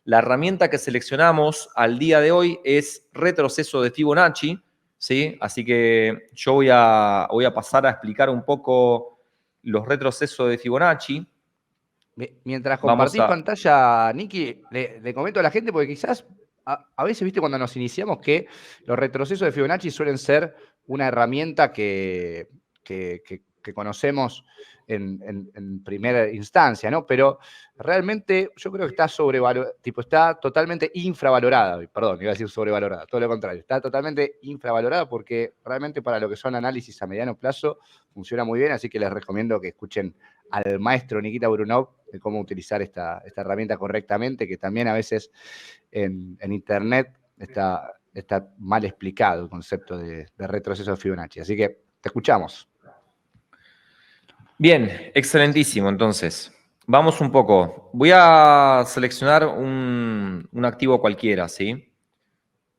La herramienta que seleccionamos al día de hoy es retroceso de Fibonacci, ¿sí? Así que yo voy a pasar a explicar un poco los retrocesos de Fibonacci. Mientras Vamos compartís a... pantalla, Nicky, le comento a la gente, porque quizás a veces, viste, cuando nos iniciamos, que los retrocesos de Fibonacci suelen ser una herramienta que conocemos en primera instancia, ¿no? Pero realmente yo creo que está sobrevalorada, tipo, está totalmente infravalorada. Perdón, iba a decir sobrevalorada, todo lo contrario. Está totalmente infravalorada porque realmente para lo que son análisis a mediano plazo funciona muy bien, así que les recomiendo que escuchen al maestro Nikita Brunov de cómo utilizar esta herramienta correctamente, que también a veces en Internet está mal explicado el concepto de retroceso de Fibonacci. Así que te escuchamos. Bien, excelentísimo. Entonces, vamos un poco. Voy a seleccionar un activo cualquiera, ¿sí?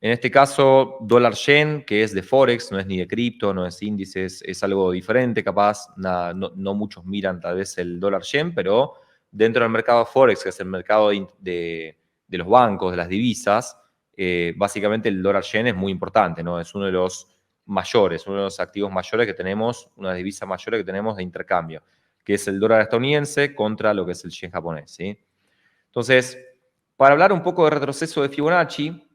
En este caso, dólar yen, que es de Forex, no es ni de cripto, no es índices, es algo diferente, capaz. No muchos miran tal vez el dólar yen, pero dentro del mercado Forex, que es el mercado de los bancos, de las divisas, básicamente el dólar yen es muy importante, ¿no? Es uno de los mayores, uno de los activos mayores que tenemos, una de las divisas mayores que tenemos de intercambio, que es el dólar estadounidense contra lo que es el yen japonés, ¿sí? Entonces, para hablar un poco de retroceso de Fibonacci,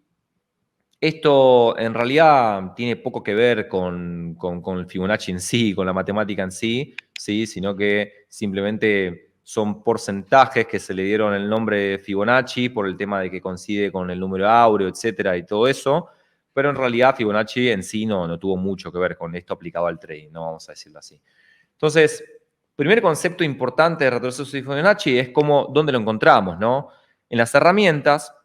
esto en realidad tiene poco que ver con el Fibonacci en sí, con la matemática en sí, ¿sí? Sino que simplemente son porcentajes que se le dieron el nombre de Fibonacci por el tema de que coincide con el número áureo, etcétera, y todo eso. Pero en realidad Fibonacci en sí no tuvo mucho que ver con esto aplicado al trading, no vamos a decirlo así. Entonces, primer concepto importante de retroceso de Fibonacci es dónde lo encontramos, ¿no? En las herramientas,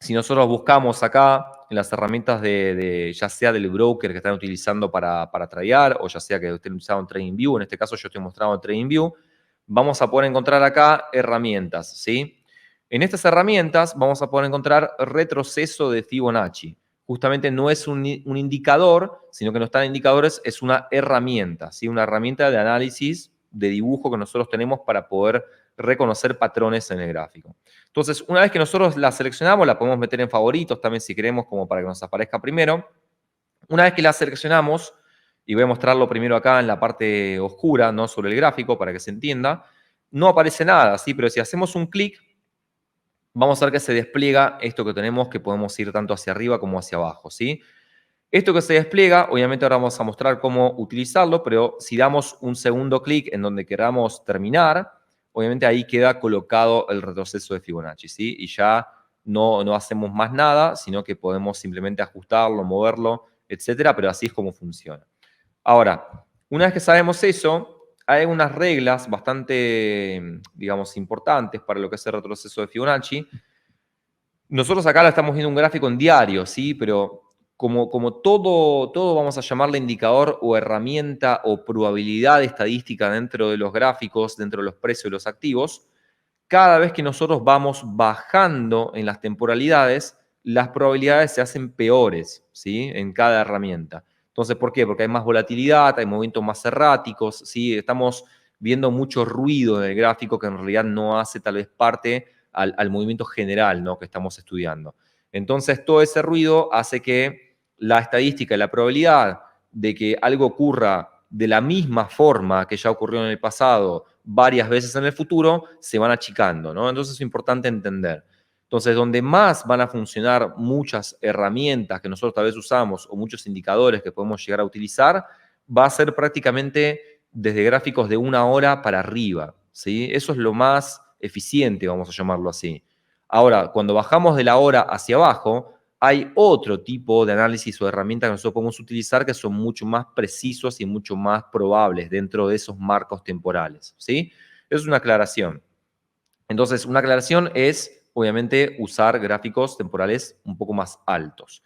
si nosotros buscamos acá en las herramientas ya sea del broker que están utilizando para tradear, o ya sea que estén utilizando TradingView, en este caso yo estoy mostrando TradingView, vamos a poder encontrar acá herramientas, ¿sí? En estas herramientas vamos a poder encontrar retroceso de Fibonacci. Justamente no es un indicador, sino que no están indicadores, es una herramienta, ¿sí? Una herramienta de análisis, de dibujo que nosotros tenemos para poder reconocer patrones en el gráfico. Entonces, una vez que nosotros la seleccionamos, la podemos meter en favoritos también si queremos, como para que nos aparezca primero. Una vez que la seleccionamos, y voy a mostrarlo primero acá en la parte oscura, ¿no? Sobre el gráfico, para que se entienda, no aparece nada, ¿sí? Pero si hacemos un clic, vamos a ver que se despliega esto que tenemos, que podemos ir tanto hacia arriba como hacia abajo, ¿sí? Esto que se despliega, obviamente ahora vamos a mostrar cómo utilizarlo, pero si damos un segundo clic en donde queramos terminar, obviamente ahí queda colocado el retroceso de Fibonacci, ¿sí? Y ya no hacemos más nada, sino que podemos simplemente ajustarlo, moverlo, etcétera, pero así es como funciona. Ahora, una vez que sabemos eso, hay unas reglas bastante, digamos, importantes para lo que es el retroceso de Fibonacci. Nosotros acá la estamos viendo un gráfico en diario, ¿sí? Pero como todo vamos a llamarle indicador o herramienta o probabilidad estadística dentro de los gráficos, dentro de los precios de los activos, cada vez que nosotros vamos bajando en las temporalidades, las probabilidades se hacen peores, ¿sí? En cada herramienta. Entonces, ¿por qué? Porque hay más volatilidad, hay movimientos más erráticos, ¿sí? Estamos viendo mucho ruido en el gráfico que en realidad no hace tal vez parte al movimiento general, ¿no? Que estamos estudiando. Entonces, todo ese ruido hace que la estadística y la probabilidad de que algo ocurra de la misma forma que ya ocurrió en el pasado varias veces en el futuro, se van achicando, ¿no? Entonces es importante entender. Entonces, donde más van a funcionar muchas herramientas que nosotros tal vez usamos o muchos indicadores que podemos llegar a utilizar, va a ser prácticamente desde gráficos de 1 hora para arriba, ¿sí? Eso es lo más eficiente, vamos a llamarlo así. Ahora, cuando bajamos de la hora hacia abajo, hay otro tipo de análisis o herramientas que nosotros podemos utilizar que son mucho más precisos y mucho más probables dentro de esos marcos temporales, ¿sí? Eso es una aclaración. Entonces, una aclaración es, obviamente, usar gráficos temporales un poco más altos.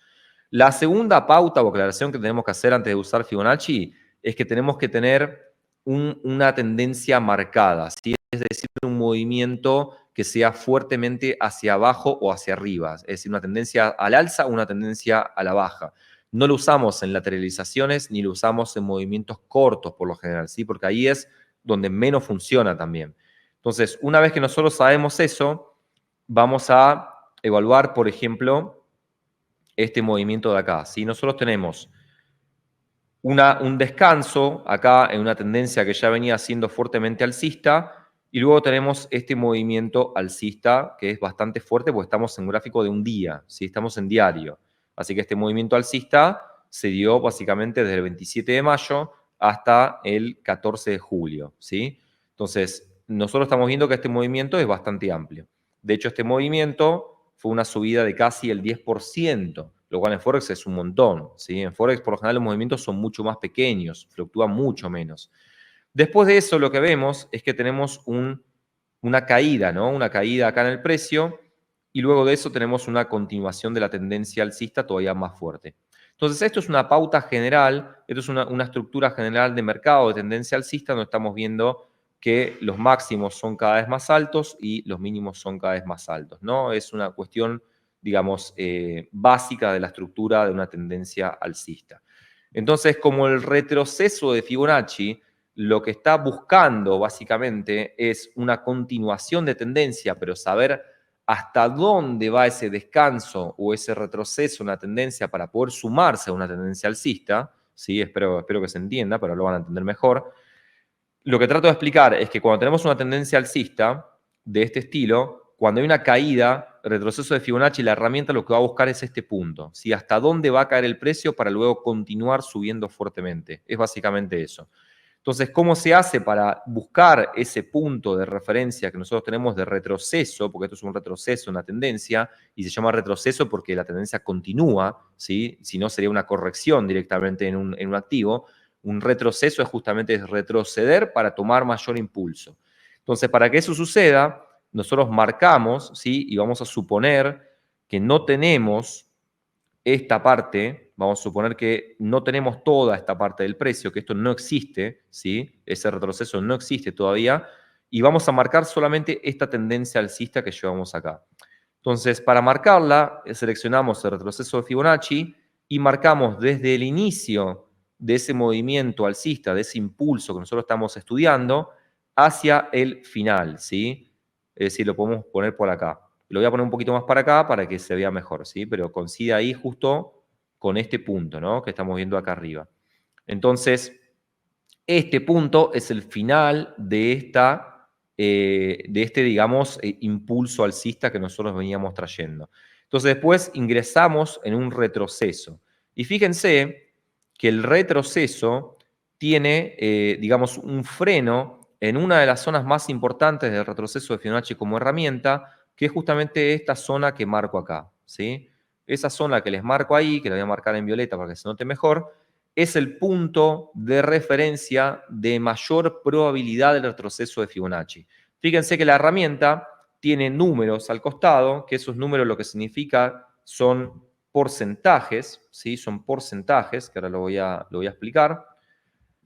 La segunda pauta o aclaración que tenemos que hacer antes de usar Fibonacci es que tenemos que tener una tendencia marcada, ¿sí? Es decir, un movimiento que sea fuertemente hacia abajo o hacia arriba, es decir, una tendencia al alza o una tendencia a la baja. No lo usamos en lateralizaciones ni lo usamos en movimientos cortos por lo general, ¿sí? Porque ahí es donde menos funciona también. Entonces, una vez que nosotros sabemos eso, vamos a evaluar, por ejemplo, este movimiento de acá. ¿Sí? Nosotros tenemos un descanso acá en una tendencia que ya venía siendo fuertemente alcista, y luego tenemos este movimiento alcista que es bastante fuerte porque estamos en un gráfico de un día, ¿sí? Estamos en diario. Así que este movimiento alcista se dio básicamente desde el 27 de mayo hasta el 14 de julio, ¿sí? Entonces, nosotros estamos viendo que este movimiento es bastante amplio. De hecho, este movimiento fue una subida de casi el 10%, lo cual en Forex es un montón, ¿sí? En Forex, por lo general, los movimientos son mucho más pequeños, fluctúan mucho menos. Después de eso, lo que vemos es que tenemos una caída, ¿no? Una caída acá en el precio, y luego de eso tenemos una continuación de la tendencia alcista todavía más fuerte. Entonces, esto es una pauta general, esto es una estructura general de mercado de tendencia alcista, donde estamos viendo que los máximos son cada vez más altos y los mínimos son cada vez más altos, ¿no? Es una cuestión, digamos, básica de la estructura de una tendencia alcista. Entonces, como el retroceso de Fibonacci lo que está buscando básicamente es una continuación de tendencia, pero saber hasta dónde va ese descanso o ese retroceso en la tendencia para poder sumarse a una tendencia alcista, ¿sí? Espero que se entienda, pero lo van a entender mejor. Lo que trato de explicar es que cuando tenemos una tendencia alcista de este estilo, cuando hay una caída, retroceso de Fibonacci, la herramienta lo que va a buscar es este punto, ¿sí? Hasta dónde va a caer el precio para luego continuar subiendo fuertemente. Es básicamente eso. Entonces, ¿cómo se hace para buscar ese punto de referencia que nosotros tenemos de retroceso? Porque esto es un retroceso, una tendencia, y se llama retroceso porque la tendencia continúa, ¿sí? Si no, sería una corrección directamente en un activo. Un retroceso es justamente retroceder para tomar mayor impulso. Entonces, para que eso suceda, nosotros marcamos, ¿sí? Y vamos a suponer que no tenemos esta parte, vamos a suponer que no tenemos toda esta parte del precio, que esto no existe, ¿sí? Ese retroceso no existe todavía, y vamos a marcar solamente esta tendencia alcista que llevamos acá. Entonces, para marcarla, seleccionamos el retroceso de Fibonacci y marcamos desde el inicio de ese movimiento alcista, de ese impulso que nosotros estamos estudiando, hacia el final, ¿sí? Es decir, lo podemos poner por acá. Lo voy a poner un poquito más para acá para que se vea mejor, ¿sí? Pero coincide ahí justo con este punto, ¿no? Que estamos viendo acá arriba. Entonces, este punto es el final de este, digamos, impulso alcista que nosotros veníamos trayendo. Entonces, después ingresamos en un retroceso. Y fíjense que el retroceso tiene, digamos, un freno en una de las zonas más importantes del retroceso de Fibonacci como herramienta, que es justamente esta zona que marco acá, ¿sí? Esa zona que les marco ahí, que la voy a marcar en violeta para que se note mejor, es el punto de referencia de mayor probabilidad del retroceso de Fibonacci. Fíjense que la herramienta tiene números al costado, que esos números lo que significa son porcentajes, ¿sí? Son porcentajes, que ahora lo voy a explicar.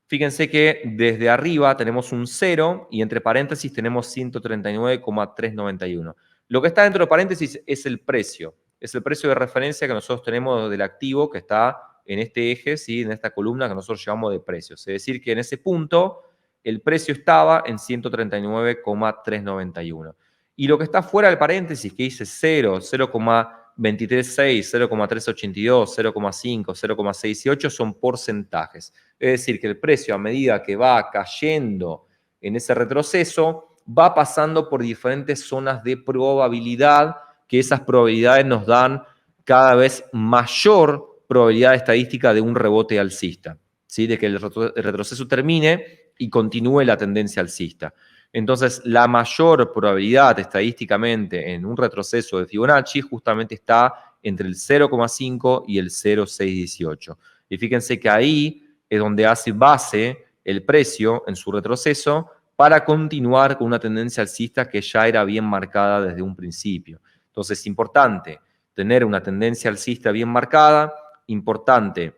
Fíjense que desde arriba tenemos un 0 y entre paréntesis tenemos 139,391. Lo que está dentro de paréntesis es el precio de referencia que nosotros tenemos del activo que está en este eje, ¿sí? En esta columna que nosotros llamamos de precios. Es decir, que en ese punto el precio estaba en 139,391. Y lo que está fuera del paréntesis, que dice 0, 0,236, 0,382, 0,5, 0,68, son porcentajes. Es decir, que el precio a medida que va cayendo en ese retroceso, va pasando por diferentes zonas de probabilidad, que esas probabilidades nos dan cada vez mayor probabilidad estadística de un rebote alcista, ¿sí? De que el retroceso termine y continúe la tendencia alcista. Entonces, la mayor probabilidad estadísticamente en un retroceso de Fibonacci justamente está entre el 0,5 y el 0,618. Y fíjense que ahí es donde hace base el precio en su retroceso para continuar con una tendencia alcista que ya era bien marcada desde un principio. Entonces, es importante tener una tendencia alcista bien marcada, importante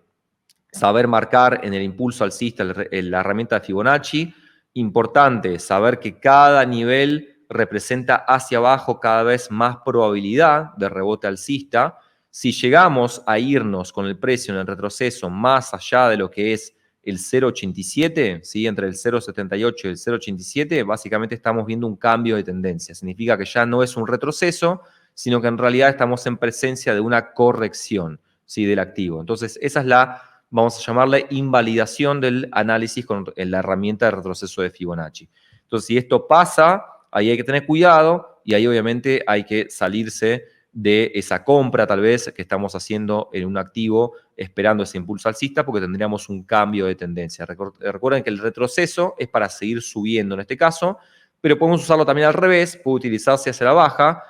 saber marcar en el impulso alcista la herramienta de Fibonacci, importante saber que cada nivel representa hacia abajo cada vez más probabilidad de rebote alcista. Si llegamos a irnos con el precio en el retroceso más allá de lo que es el 0,87, ¿sí? Entre el 0,78 y el 0,87, básicamente estamos viendo un cambio de tendencia. Significa que ya no es un retroceso, sino que en realidad estamos en presencia de una corrección, ¿sí? Del activo. Entonces, esa es la, vamos a llamarle, invalidación del análisis con la herramienta de retroceso de Fibonacci. Entonces, si esto pasa, ahí hay que tener cuidado y ahí obviamente hay que salirse de esa compra tal vez que estamos haciendo en un activo esperando ese impulso alcista porque tendríamos un cambio de tendencia. Recuerden que el retroceso es para seguir subiendo en este caso, pero podemos usarlo también al revés, puede utilizarse hacia la baja,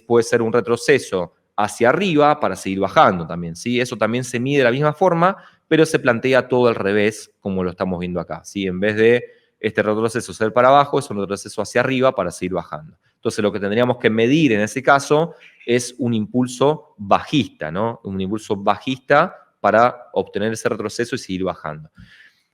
puede ser un retroceso hacia arriba para seguir bajando también, ¿sí? Eso también se mide de la misma forma, pero se plantea todo al revés como lo estamos viendo acá, ¿sí? En vez de este retroceso ser para abajo, es un retroceso hacia arriba para seguir bajando. Entonces lo que tendríamos que medir en ese caso es un impulso bajista, ¿no? Un impulso bajista para obtener ese retroceso y seguir bajando.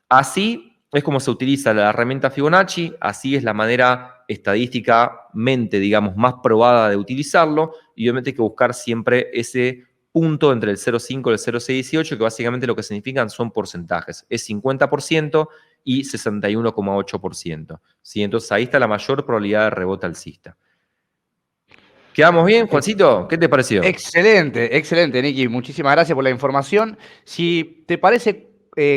Así es como se utiliza la herramienta Fibonacci, así es la manera estadísticamente, digamos, más probada de utilizarlo, y obviamente hay que buscar siempre ese punto entre el 0,5 y el 0,618, que básicamente lo que significan son porcentajes. Es 50% y 61,8%. ¿Sí? Entonces ahí está la mayor probabilidad de rebote alcista. ¿Quedamos bien, Juancito? ¿Qué te pareció? Excelente, excelente, Nicky. Muchísimas gracias por la información. Si te parece,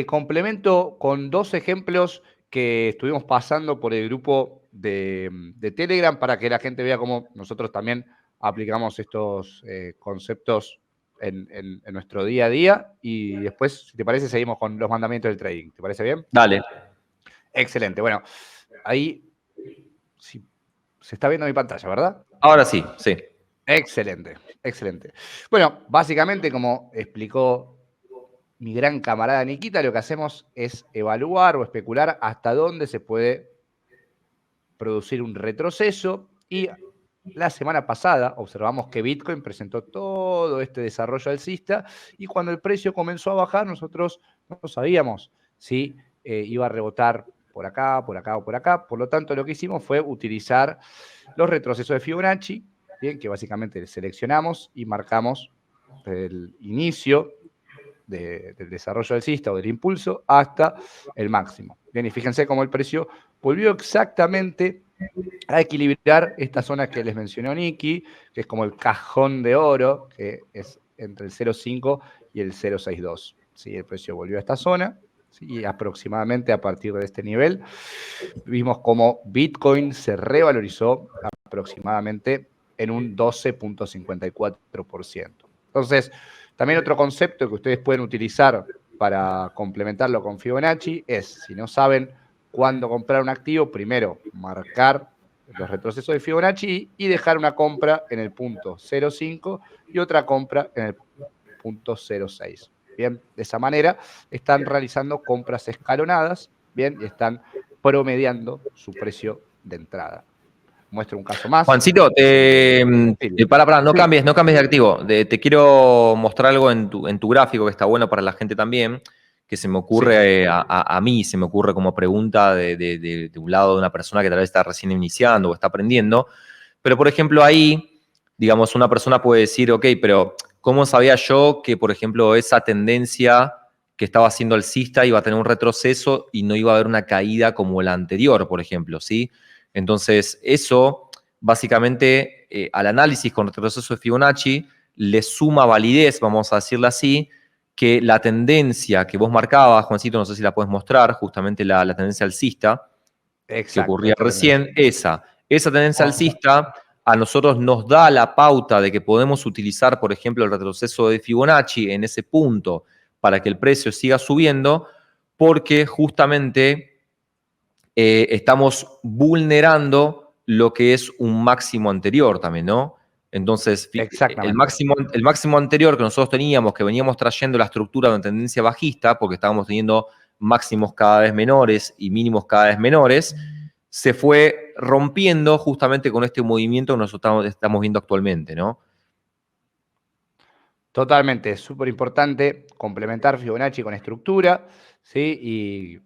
complemento con 2 ejemplos que estuvimos pasando por el grupo de Telegram para que la gente vea cómo nosotros también aplicamos estos conceptos en nuestro día a día. Y después, si te parece, seguimos con los mandamientos del trading. ¿Te parece bien? Dale. Excelente. Bueno, ahí sí, se está viendo mi pantalla, ¿verdad? Ahora sí, sí. Excelente, excelente. Bueno, básicamente, como explicó mi gran camarada Nikita, lo que hacemos es evaluar o especular hasta dónde se puede producir un retroceso. Y la semana pasada observamos que Bitcoin presentó todo este desarrollo alcista y cuando el precio comenzó a bajar, nosotros no sabíamos si iba a rebotar por acá, por acá o por acá. Por lo tanto, lo que hicimos fue utilizar los retrocesos de Fibonacci, bien, que básicamente seleccionamos y marcamos el inicio del desarrollo alcista o del impulso hasta el máximo. Bien, y fíjense cómo el precio volvió exactamente a equilibrar esta zona que les mencionó Nicky, que es como el cajón de oro, que es entre el 0,5 y el 0,62. ¿Sí? El precio volvió a esta zona, ¿sí? Y aproximadamente a partir de este nivel vimos cómo Bitcoin se revalorizó aproximadamente en un 12,54%. Entonces, también otro concepto que ustedes pueden utilizar para complementarlo con Fibonacci es, si no saben cuándo comprar un activo, primero marcar los retrocesos de Fibonacci y dejar una compra en el punto 0,5 y otra compra en el punto 0,6. Bien, de esa manera están realizando compras escalonadas, bien, y están promediando su precio de entrada. Muestro un caso más. Juancito, pará, no Sí. cambies de activo. Te quiero mostrar algo en tu gráfico que está bueno para la gente también, que se me ocurre, Sí. a mí se me ocurre como pregunta de un lado de una persona que tal vez está recién iniciando o está aprendiendo. Pero, por ejemplo, ahí, digamos, una persona puede decir, ok, pero ¿cómo sabía yo que, por ejemplo, esa tendencia que estaba haciendo alcista iba a tener un retroceso y no iba a haber una caída como la anterior, por ejemplo, ¿sí? Entonces, eso básicamente al análisis con retroceso de Fibonacci le suma validez, vamos a decirlo así, que la tendencia que vos marcabas, Juancito, no sé si la puedes mostrar, justamente la tendencia alcista, que Exacto, ocurría esta recién, tendencia. esa tendencia alcista a nosotros nos da la pauta de que podemos utilizar, por ejemplo, el retroceso de Fibonacci en ese punto para que el precio siga subiendo, porque justamente estamos vulnerando lo que es un máximo anterior también, ¿no? Entonces, Exactamente. el máximo anterior que nosotros teníamos, que veníamos trayendo la estructura de una tendencia bajista, porque estábamos teniendo máximos cada vez menores y mínimos cada vez menores, se fue rompiendo justamente con este movimiento que nosotros estamos viendo actualmente, ¿no? Totalmente, es súper importante complementar Fibonacci con estructura, ¿sí? Y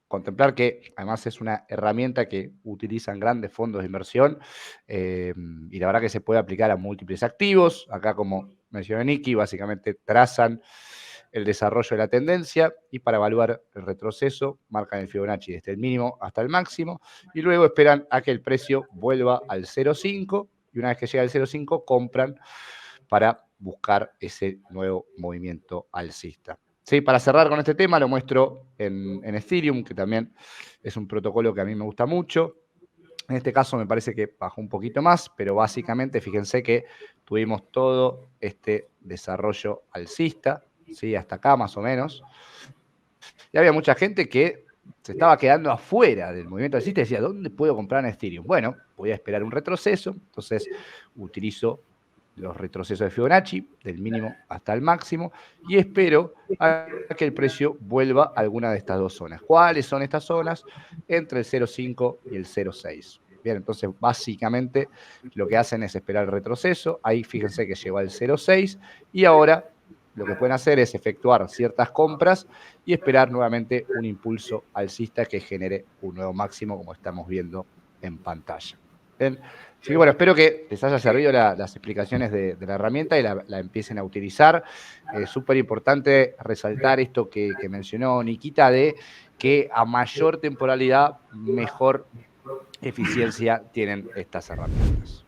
contemplar que además es una herramienta que utilizan grandes fondos de inversión y la verdad que se puede aplicar a múltiples activos. Acá, como mencionó Nicky, básicamente trazan el desarrollo de la tendencia y para evaluar el retroceso marcan el Fibonacci desde el mínimo hasta el máximo y luego esperan a que el precio vuelva al 0,5 y una vez que llega al 0,5 compran para buscar ese nuevo movimiento alcista. Sí, para cerrar con este tema lo muestro en Ethereum, que también es un protocolo que a mí me gusta mucho. En este caso me parece que bajó un poquito más, pero básicamente fíjense que tuvimos todo este desarrollo alcista, ¿sí? Hasta acá más o menos. Y había mucha gente que se estaba quedando afuera del movimiento alcista y decía, ¿dónde puedo comprar en Ethereum? Bueno, voy a esperar un retroceso, entonces utilizo los retrocesos de Fibonacci, del mínimo hasta el máximo, y espero a que el precio vuelva a alguna de estas dos zonas. ¿Cuáles son estas zonas? Entre el 0,5 y el 0,6. Bien, entonces básicamente lo que hacen es esperar el retroceso, ahí fíjense que llegó al 0,6 y ahora lo que pueden hacer es efectuar ciertas compras y esperar nuevamente un impulso alcista que genere un nuevo máximo como estamos viendo en pantalla. Bien. Así que bueno, espero que les haya servido las explicaciones de la herramienta y la empiecen a utilizar. Es súper importante resaltar esto que mencionó Nikita de que a mayor temporalidad, mejor eficiencia tienen estas herramientas.